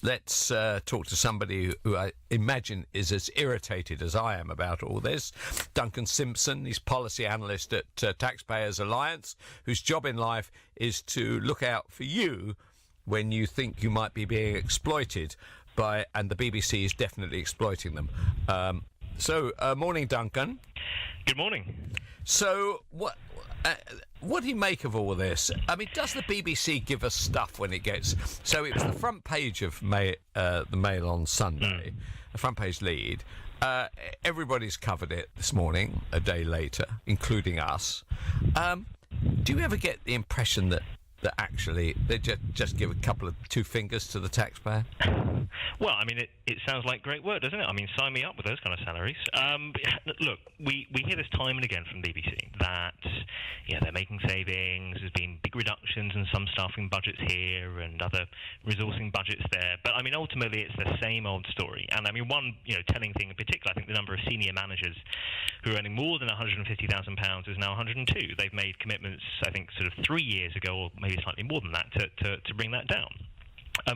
Let's talk to somebody who I imagine is as irritated as I am about all this. Duncan Simpson, he's policy analyst at Taxpayers Alliance, whose job in life is to look out for you when you think you might be being exploited by, and the BBC is definitely exploiting them. Morning, Duncan. Good morning. So, what do you make of all this? I mean, does the BBC give us stuff when it gets... So it was the front page of the Mail on Sunday, the front page lead. Everybody's covered it this morning, a day later, including us. Do you ever get the impression that actually they just give a couple of two fingers to the taxpayer? Well, I mean, it sounds like great work, doesn't it? I mean, sign me up with those kind of salaries. Look, we hear this time and again from BBC that, they're making savings, there's been big reductions in some staffing budgets here and other resourcing budgets there. But, I mean, ultimately it's the same old story. And, I mean, one, telling thing in particular, I think the number of senior managers who are earning more than £150,000 is now 102. They've made commitments, I think, sort of 3 years ago, or maybe slightly more than that, to bring that down.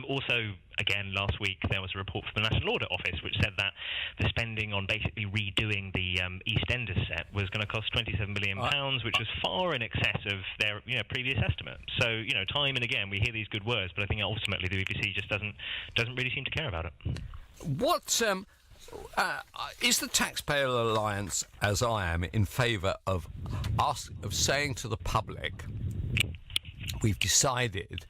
Also, again, last week there was a report from the National Audit Office which said that the spending on basically redoing the EastEnders set was going to cost £27 million, which was far in excess of their previous estimate. So, time and again we hear these good words, but I think ultimately the BBC just doesn't really seem to care about it. What is the Taxpayer Alliance, as I am, in favour of saying to the public, we've decided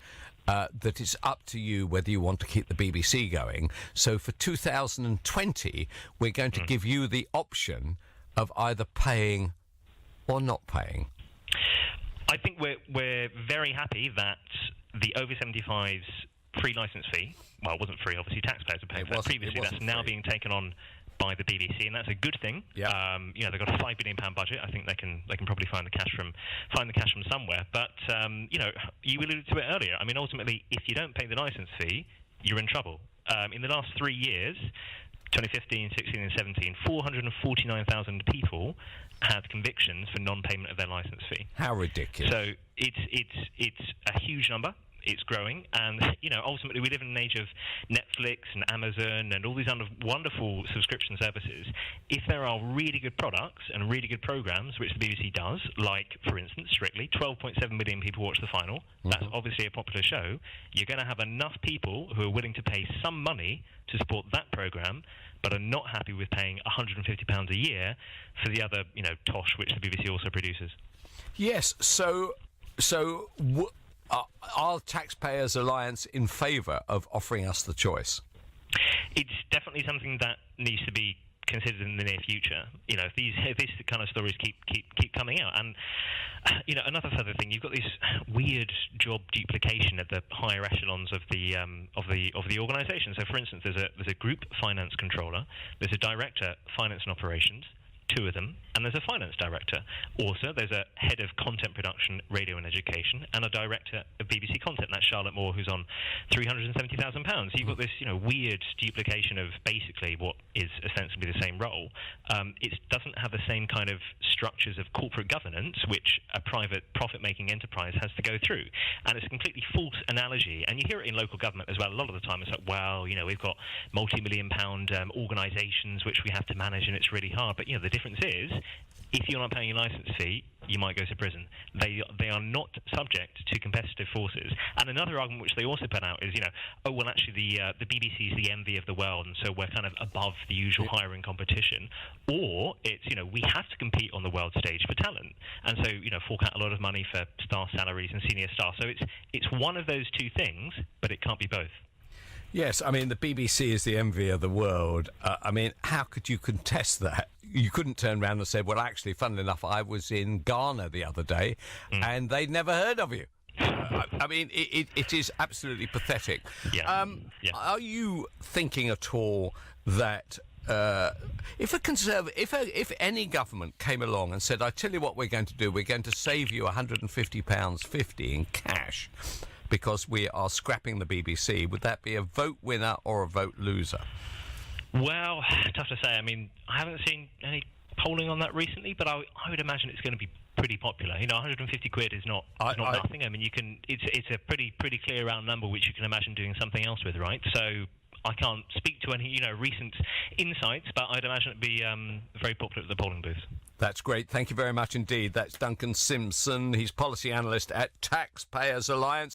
that it's up to you whether you want to keep the BBC going. So for 2020, we're going to give you the option of either paying or not paying. I think we're very happy that the over 75s free licence fee, well, it wasn't free, obviously taxpayers were paying for that previously, that's now being taken on by the BBC, and that's a good thing. Yeah. They've got a £5 billion budget. I think they can probably find the cash from somewhere. But you alluded to it earlier. I mean, ultimately, if you don't pay the licence fee, you're in trouble. In the last 3 years, 2015, 16, and 17, 449,000 people had convictions for non-payment of their licence fee. How ridiculous! So it's a huge number. It's growing, and ultimately we live in an age of Netflix and Amazon and all these other wonderful subscription services. If there are really good products and really good programs, which the BBC does, like for instance Strictly, 12.7 million people watch the final. That's obviously a popular show. You're going to have enough people who are willing to pay some money to support that program, but are not happy with paying £150 a year for the other, tosh which the BBC also produces. Yes. Are Taxpayers Alliance in favour of offering us the choice? It's definitely something that needs to be considered in the near future. If these kind of stories keep coming out, and another further thing, you've got this weird job duplication at the higher echelons of the organisation. So, for instance, there's a group finance controller, there's a director finance and operations, two of them, and there's a finance director. Also, there's a head of content production, radio and education, and a director of BBC content. That's Charlotte Moore, who's on £370,000. So you've got this, weird duplication of basically what is ostensibly the same role. It doesn't have the same kind of structures of corporate governance which a private profit-making enterprise has to go through. And it's a completely false analogy. And you hear it in local government as well. A lot of the time it's like, well, we've got multi-million-pound organisations which we have to manage, and it's really hard. But, the difference is, if you're not paying your licence fee, you might go to prison. They are not subject to competitive forces. And another argument which they also put out is, actually the BBC is the envy of the world, and so we're kind of above the usual hiring competition. Or it's, we have to compete on the world stage for talent, and so fork out a lot of money for staff salaries and senior staff. So it's one of those two things, but it can't be both. Yes, I mean, the BBC is the envy of the world. I mean, how could you contest that? You couldn't turn around and say, well, actually, funnily enough, I was in Ghana the other day, and they'd never heard of you. I mean, it is absolutely pathetic. Yeah. Are you thinking at all that if any government came along and said, I tell you what we're going to do, we're going to save you £150.50 in cash because we are scrapping the BBC, would that be a vote winner or a vote loser? Well, tough to say. I mean, I haven't seen any polling on that recently, but I would imagine it's going to be pretty popular. 150 quid is not nothing. I mean, you can. It's a pretty clear round number which you can imagine doing something else with, right? So I can't speak to any recent insights, but I'd imagine it'd be very popular at the polling booths. That's great. Thank you very much indeed. That's Duncan Simpson. He's policy analyst at Taxpayers Alliance.